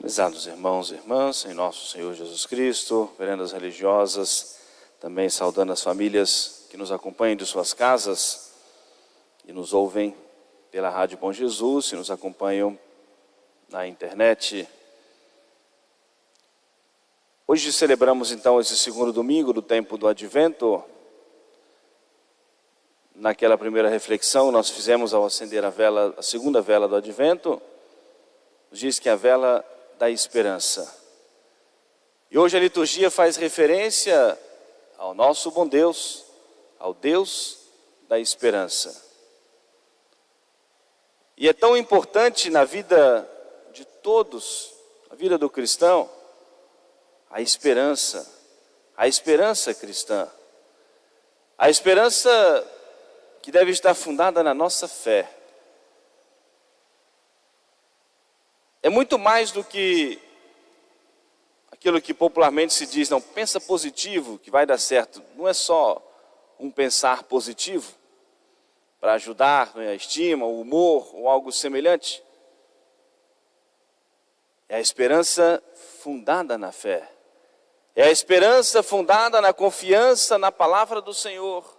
Prezados irmãos e irmãs, em nosso Senhor Jesus Cristo, veredas religiosas, também saudando as famílias que nos acompanham de suas casas e nos ouvem pela Rádio Bom Jesus e nos acompanham na internet. Hoje celebramos então esse segundo domingo do tempo do Advento. Naquela primeira reflexão nós fizemos ao acender a vela, a segunda vela do Advento, nos diz que a vela da esperança. E hoje a liturgia faz referência ao nosso bom Deus, ao Deus da esperança. E é tão importante na vida de todos, na vida do cristão, a esperança cristã. A esperança que deve estar fundada na nossa fé. É muito mais do que aquilo que popularmente se diz, não, pensa positivo que vai dar certo. Não é só um pensar positivo para ajudar a estima, o humor ou algo semelhante. É a esperança fundada na fé. É a esperança fundada na confiança na palavra do Senhor.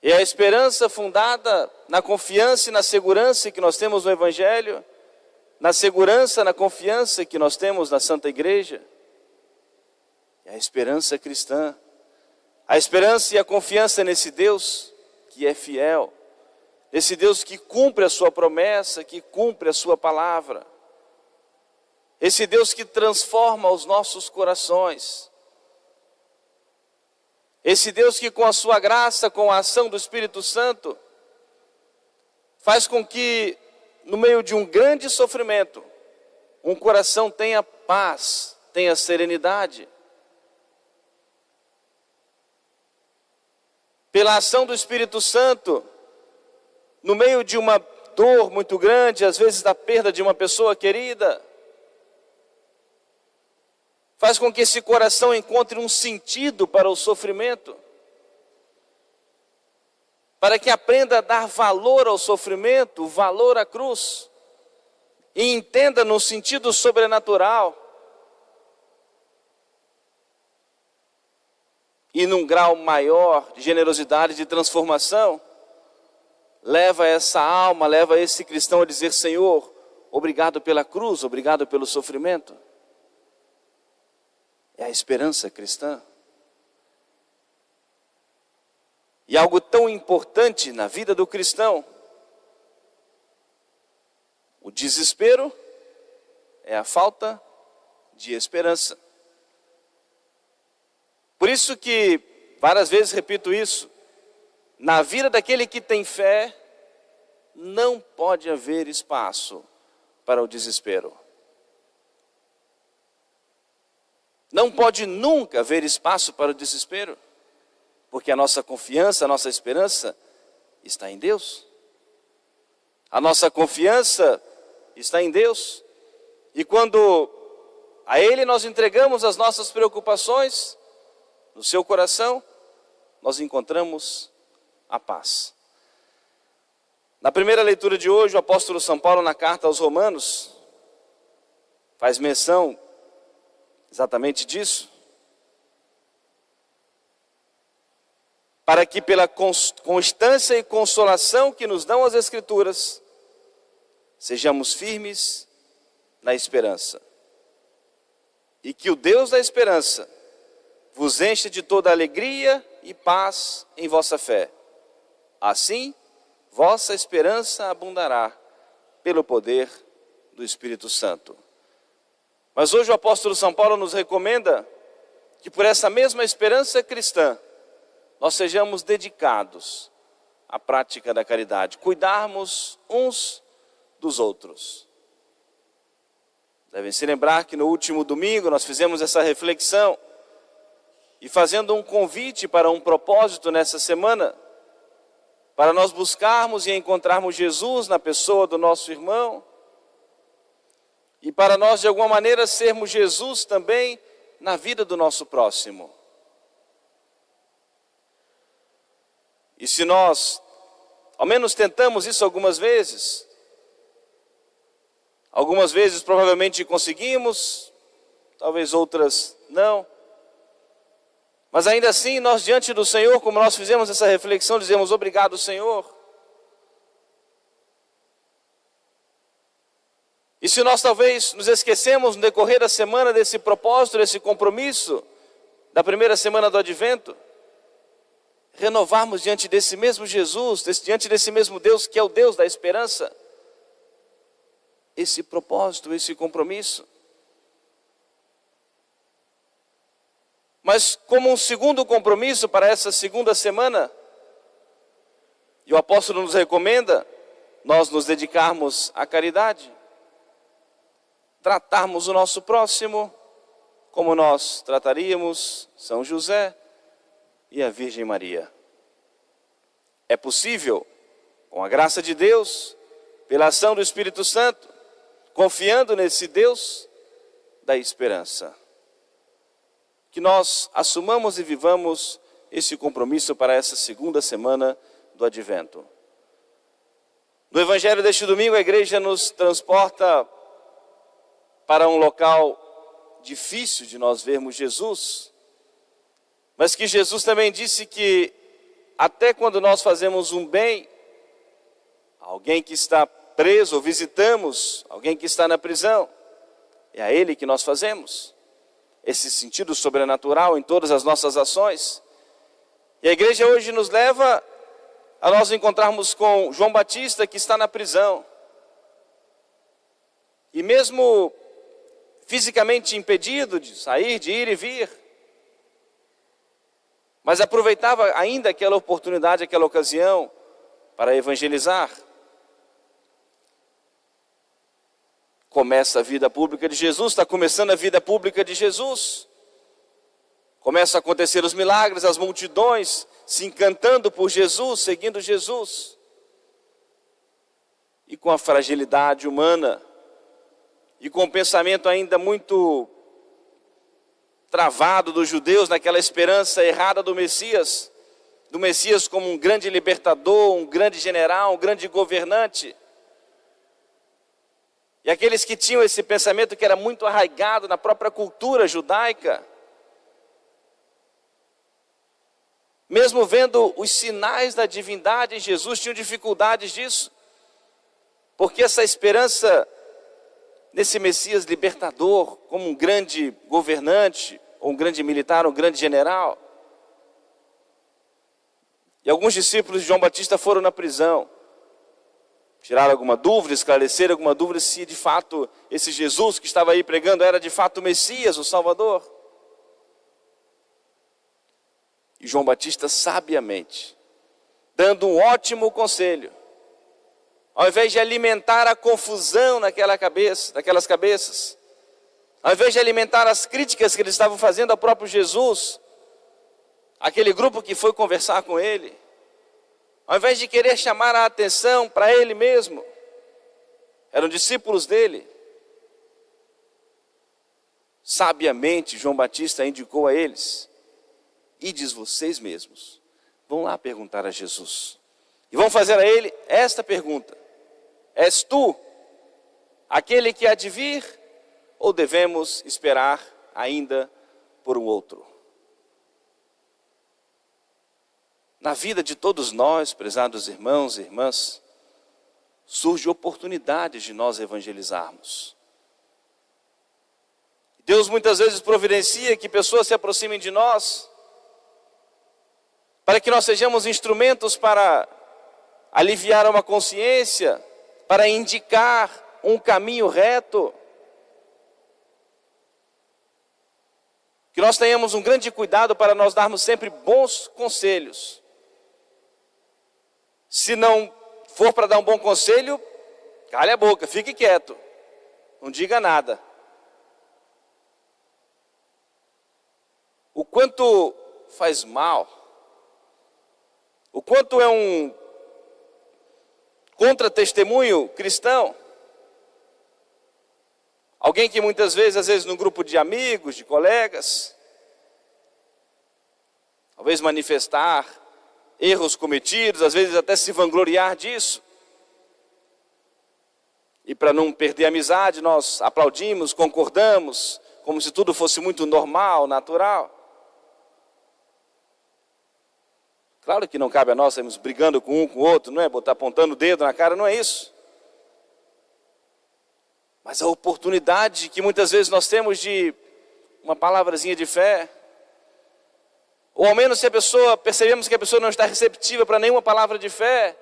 É a esperança fundada na confiança e na segurança que nós temos no Evangelho, na segurança, na confiança que nós temos na Santa Igreja. É a esperança cristã, a esperança e a confiança nesse Deus que é fiel, nesse Deus que cumpre a sua promessa, que cumpre a sua palavra, esse Deus que transforma os nossos corações. Esse Deus que com a sua graça, com a ação do Espírito Santo, faz com que no meio de um grande sofrimento, um coração tenha paz, tenha serenidade. Pela ação do Espírito Santo, no meio de uma dor muito grande, às vezes da perda de uma pessoa querida, faz com que esse coração encontre um sentido para o sofrimento, para que aprenda a dar valor ao sofrimento, valor à cruz, e entenda no sentido sobrenatural, e num grau maior de generosidade, de transformação, leva essa alma, leva esse cristão a dizer: Senhor, obrigado pela cruz, obrigado pelo sofrimento. É a esperança cristã. E algo tão importante na vida do cristão, o desespero é a falta de esperança. Por isso que, várias vezes repito isso, na vida daquele que tem fé, não pode haver espaço para o desespero. Não pode nunca haver espaço para o desespero, porque a nossa confiança, a nossa esperança está em Deus. A nossa confiança está em Deus. E quando a Ele nós entregamos as nossas preocupações, no seu coração, nós encontramos a paz. Na primeira leitura de hoje, o apóstolo São Paulo, na carta aos Romanos, faz menção exatamente disso, para que pela constância e consolação que nos dão as Escrituras, sejamos firmes na esperança, e que o Deus da esperança vos encha de toda alegria e paz em vossa fé. Assim, vossa esperança abundará pelo poder do Espírito Santo. Mas hoje o apóstolo São Paulo nos recomenda que por essa mesma esperança cristã, nós sejamos dedicados à prática da caridade, cuidarmos uns dos outros. Devem se lembrar que no último domingo nós fizemos essa reflexão e fazendo um convite para um propósito nessa semana, para nós buscarmos e encontrarmos Jesus na pessoa do nosso irmão, e para nós, de alguma maneira, sermos Jesus também na vida do nosso próximo. E se nós, ao menos tentamos isso algumas vezes, Algumas vezes provavelmente conseguimos, talvez outras não. Mas ainda assim, nós diante do Senhor, como nós fizemos essa reflexão, dizemos obrigado, Senhor. E se nós talvez nos esquecemos no decorrer da semana desse propósito, desse compromisso, da primeira semana do Advento, renovarmos diante desse mesmo Jesus, diante desse mesmo Deus que é o Deus da esperança, esse propósito, esse compromisso. Mas como um segundo compromisso para essa segunda semana, e o apóstolo nos recomenda, nós nos dedicarmos à caridade, tratarmos o nosso próximo como nós trataríamos São José e a Virgem Maria. É possível, com a graça de Deus, pela ação do Espírito Santo, confiando nesse Deus da esperança, que nós assumamos e vivamos esse compromisso para essa segunda semana do Advento. No Evangelho deste domingo, a igreja nos transporta para um local difícil de nós vermos Jesus, mas que Jesus também disse que até quando nós fazemos um bem a alguém que está preso, ou visitamos alguém que está na prisão, é a ele que nós fazemos. Esse sentido sobrenatural em todas as nossas ações. E a igreja hoje nos leva a nós encontrarmos com João Batista, que está na prisão. E mesmo fisicamente impedido de sair, de ir e vir, mas aproveitava ainda aquela oportunidade, aquela ocasião para evangelizar. Começa a vida pública de Jesus, está começando a vida pública de Jesus. Começa a acontecer os milagres, as multidões se encantando por Jesus, seguindo Jesus. E com a fragilidade humana, e com o pensamento ainda muito travado dos judeus naquela esperança errada do Messias como um grande libertador, um grande general, um grande governante. E aqueles que tinham esse pensamento que era muito arraigado na própria cultura judaica, mesmo vendo os sinais da divindade em Jesus, tinham dificuldades disso, porque essa esperança nesse Messias libertador, como um grande governante, ou um grande militar, um grande general. E alguns discípulos de João Batista foram na prisão, tiraram alguma dúvida, esclareceram alguma dúvida se de fato esse Jesus que estava aí pregando era de fato o Messias, o Salvador. E João Batista sabiamente, dando um ótimo conselho, ao invés de alimentar a confusão naquelas cabeças, ao invés de alimentar as críticas que eles estavam fazendo ao próprio Jesus, aquele grupo que foi conversar com ele, ao invés de querer chamar a atenção para ele mesmo, eram discípulos dele, sabiamente João Batista indicou a eles: ides vocês mesmos, vão lá perguntar a Jesus, e vão fazer a ele esta pergunta: és tu aquele que há de vir, ou devemos esperar ainda por um outro? Na vida de todos nós, prezados irmãos e irmãs, surge oportunidades de nós evangelizarmos. Deus muitas vezes providencia que pessoas se aproximem de nós, para que nós sejamos instrumentos para aliviar uma consciência, para indicar um caminho reto. Que nós tenhamos um grande cuidado para nós darmos sempre bons conselhos. Se não for para dar um bom conselho, cale a boca, fique quieto, não diga nada. O quanto faz mal, o quanto é um contra-testemunho cristão. Alguém que muitas vezes, às vezes num grupo de amigos, de colegas, talvez manifestar erros cometidos, às vezes até se vangloriar disso. E para não perder a amizade, nós aplaudimos, concordamos, como se tudo fosse muito normal, natural. Claro que não cabe a nós irmos brigando com um com o outro, não é? Botar apontando o dedo na cara, não é isso. Mas a oportunidade que muitas vezes nós temos de uma palavrazinha de fé, ou ao menos se percebemos que a pessoa não está receptiva para nenhuma palavra de fé,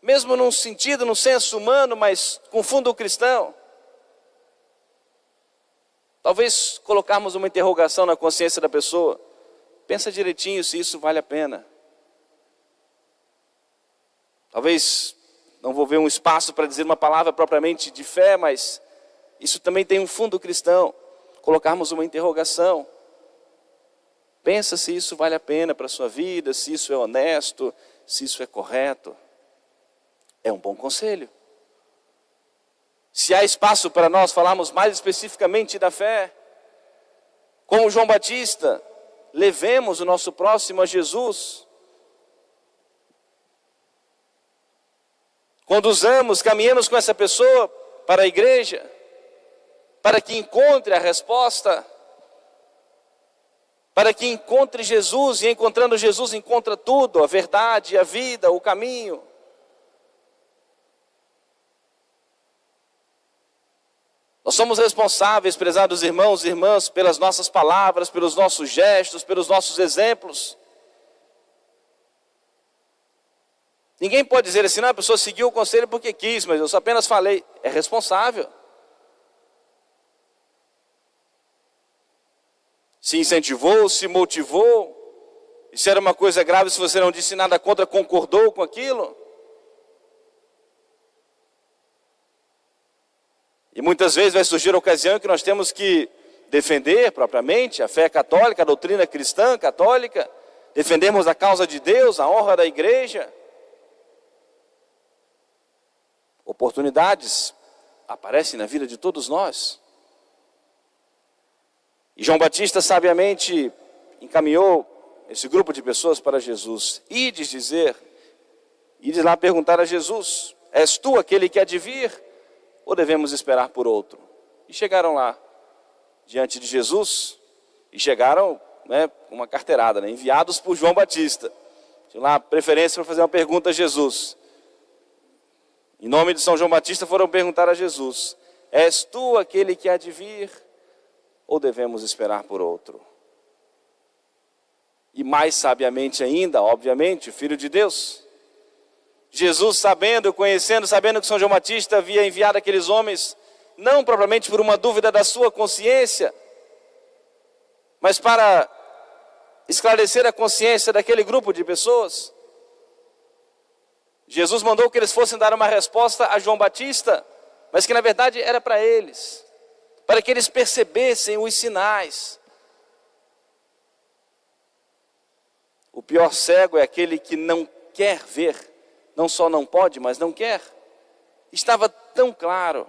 mesmo num sentido, num senso humano, mas com fundo cristão, talvez colocarmos uma interrogação na consciência da pessoa. Pensa direitinho se isso vale a pena. Talvez não vou ver um espaço para dizer uma palavra propriamente de fé, mas isso também tem um fundo cristão. Colocarmos uma interrogação. Pensa se isso vale a pena para a sua vida, se isso é honesto, se isso é correto. É um bom conselho. Se há espaço para nós falarmos mais especificamente da fé, como João Batista, levemos o nosso próximo a Jesus. Conduzamos, caminhemos com essa pessoa para a igreja, para que encontre a resposta, para que encontre Jesus, e encontrando Jesus encontra tudo, a verdade, a vida, o caminho. Nós somos responsáveis, prezados irmãos e irmãs, pelas nossas palavras, pelos nossos gestos, pelos nossos exemplos. Ninguém pode dizer assim, não, a pessoa seguiu o conselho porque quis, mas eu só apenas falei. É responsável. Se incentivou, se motivou. E se era uma coisa grave, se você não disse nada contra, concordou com aquilo. E muitas vezes vai surgir a ocasião em que nós temos que defender propriamente a fé católica, a doutrina cristã católica, defendermos a causa de Deus, a honra da igreja. Oportunidades aparecem na vida de todos nós. E João Batista sabiamente encaminhou esse grupo de pessoas para Jesus. Ides lá perguntar a Jesus, és tu aquele que há de vir? Ou devemos esperar por outro? E chegaram lá, diante de Jesus, e chegaram com uma carteirada, enviados por João Batista. Tinha lá preferência para fazer uma pergunta a Jesus. Em nome de São João Batista foram perguntar a Jesus, és tu aquele que há de vir? Ou devemos esperar por outro? E mais sabiamente ainda, obviamente, o Filho de Deus, Jesus sabendo que São João Batista havia enviado aqueles homens, não propriamente por uma dúvida da sua consciência, mas para esclarecer a consciência daquele grupo de pessoas, Jesus mandou que eles fossem dar uma resposta a João Batista, mas que na verdade era para eles, para que eles percebessem os sinais. O pior cego é aquele que não quer ver. Não só não pode, mas não quer. Estava tão claro.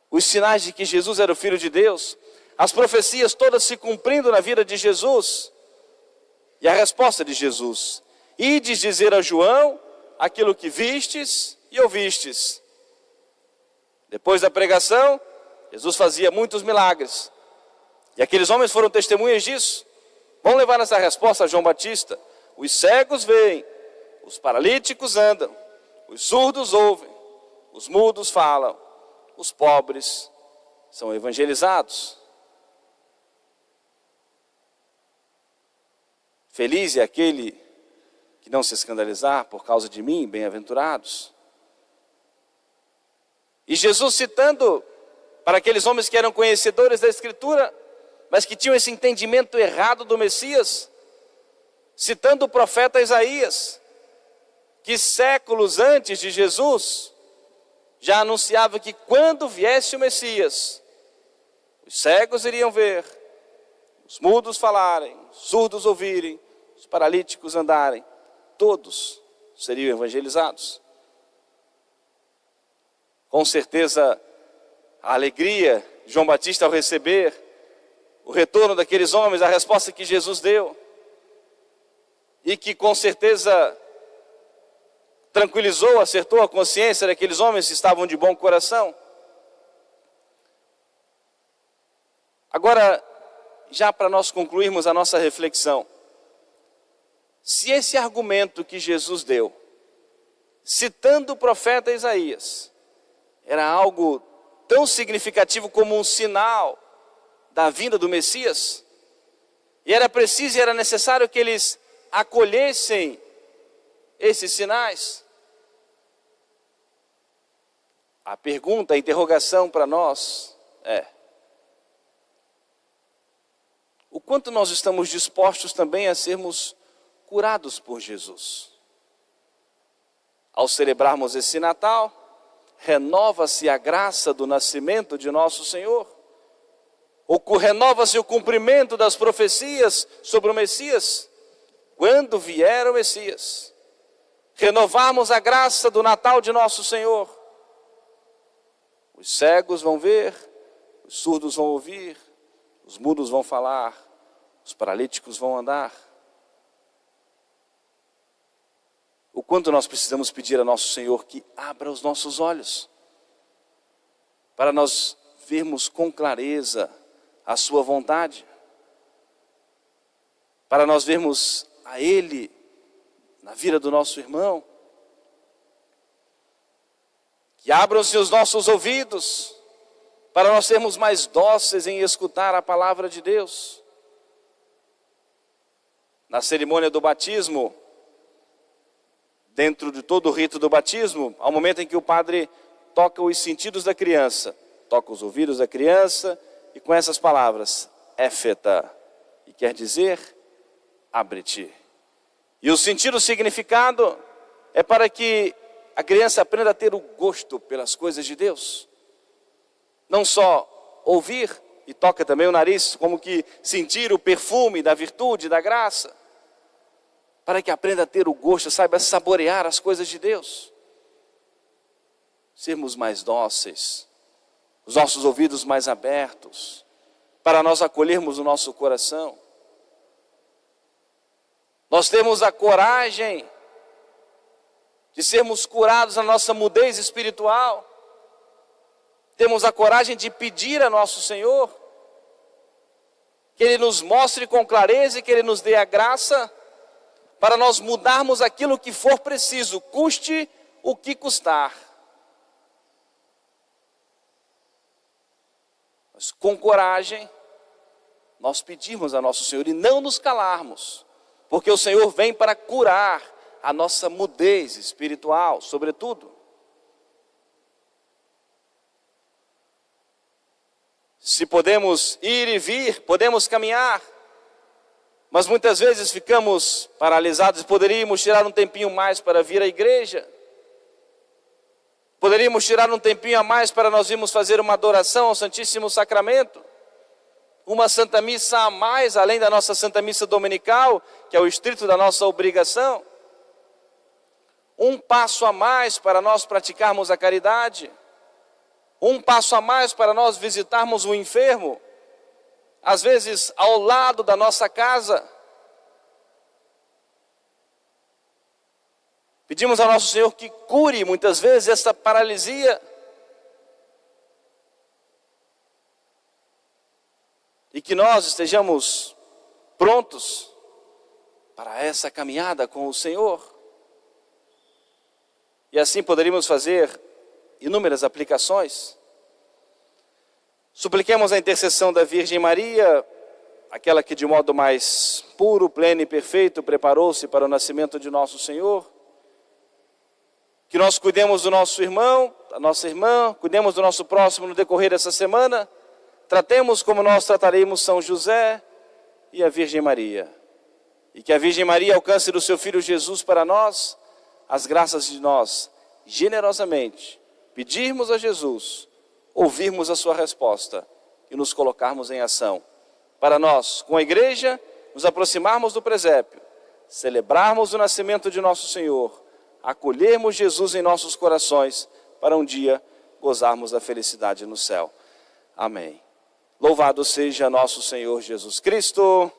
Os sinais de que Jesus era o Filho de Deus. As profecias todas se cumprindo na vida de Jesus. E a resposta de Jesus. Ides dizer a João aquilo que vistes e ouvistes. Depois da pregação, Jesus fazia muitos milagres. E aqueles homens foram testemunhas disso. Vão levar essa resposta a João Batista. Os cegos veem. Os paralíticos andam, os surdos ouvem, os mudos falam, os pobres são evangelizados. Feliz é aquele que não se escandalizar por causa de mim, bem-aventurados. E Jesus citando para aqueles homens que eram conhecedores da Escritura, mas que tinham esse entendimento errado do Messias, citando o profeta Isaías, que séculos antes de Jesus, já anunciava que quando viesse o Messias, os cegos iriam ver, os mudos falarem, os surdos ouvirem, os paralíticos andarem, todos seriam evangelizados. Com certeza, a alegria de João Batista ao receber o retorno daqueles homens, a resposta que Jesus deu, e que com certeza tranquilizou, acertou a consciência daqueles homens que estavam de bom coração. Agora, já para nós concluirmos a nossa reflexão, se esse argumento que Jesus deu, citando o profeta Isaías, era algo tão significativo como um sinal da vinda do Messias, e era preciso e era necessário que eles acolhessem esses sinais, a pergunta, a interrogação para nós é: o quanto nós estamos dispostos também a sermos curados por Jesus? Ao celebrarmos esse Natal, renova-se a graça do nascimento de nosso Senhor, renova-se o cumprimento das profecias sobre o Messias, quando vier o Messias. Renovarmos a graça do Natal de nosso Senhor. Os cegos vão ver, os surdos vão ouvir, os mudos vão falar, os paralíticos vão andar. O quanto nós precisamos pedir a nosso Senhor que abra os nossos olhos, para nós vermos com clareza a sua vontade, para nós vermos a Ele na vida do nosso irmão. Que abram-se os nossos ouvidos, para nós sermos mais dóceis em escutar a palavra de Deus. Na cerimônia do batismo, dentro de todo o rito do batismo, há um momento em que o padre toca os sentidos da criança, toca os ouvidos da criança, e com essas palavras, éfeta, e quer dizer, abre-te. E o sentido, o significado, é para que a criança aprenda a ter o gosto pelas coisas de Deus. Não só ouvir, e toca também o nariz, como que sentir o perfume da virtude, da graça. Para que aprenda a ter o gosto, saiba saborear as coisas de Deus. Sermos mais dóceis, os nossos ouvidos mais abertos, para nós acolhermos o nosso coração. Nós temos a coragem de sermos curados na nossa mudez espiritual. Temos a coragem de pedir a nosso Senhor que Ele nos mostre com clareza e que Ele nos dê a graça para nós mudarmos aquilo que for preciso, custe o que custar. Mas com coragem, nós pedimos a nosso Senhor e não nos calarmos, porque o Senhor vem para curar a nossa mudez espiritual, sobretudo. Se podemos ir e vir, podemos caminhar, mas muitas vezes ficamos paralisados. Poderíamos tirar um tempinho mais para vir à igreja. Poderíamos tirar um tempinho a mais para nós irmos fazer uma adoração ao Santíssimo Sacramento. Uma Santa Missa a mais, além da nossa Santa Missa Dominical, que é o estrito da nossa obrigação. Um passo a mais para nós praticarmos a caridade. Um passo a mais para nós visitarmos o enfermo, às vezes ao lado da nossa casa. Pedimos ao nosso Senhor que cure muitas vezes essa paralisia. E que nós estejamos prontos para essa caminhada com o Senhor. E assim poderíamos fazer inúmeras aplicações. Supliquemos a intercessão da Virgem Maria, aquela que de modo mais puro, pleno e perfeito preparou-se para o nascimento de nosso Senhor. Que nós cuidemos do nosso irmão, da nossa irmã, cuidemos do nosso próximo no decorrer dessa semana. Tratemos como nós trataremos São José e a Virgem Maria. E que a Virgem Maria alcance do seu Filho Jesus para nós as graças de nós, generosamente, pedirmos a Jesus, ouvirmos a sua resposta e nos colocarmos em ação. Para nós, com a igreja, nos aproximarmos do presépio, celebrarmos o nascimento de nosso Senhor, acolhermos Jesus em nossos corações, para um dia gozarmos da felicidade no céu. Amém. Louvado seja nosso Senhor Jesus Cristo.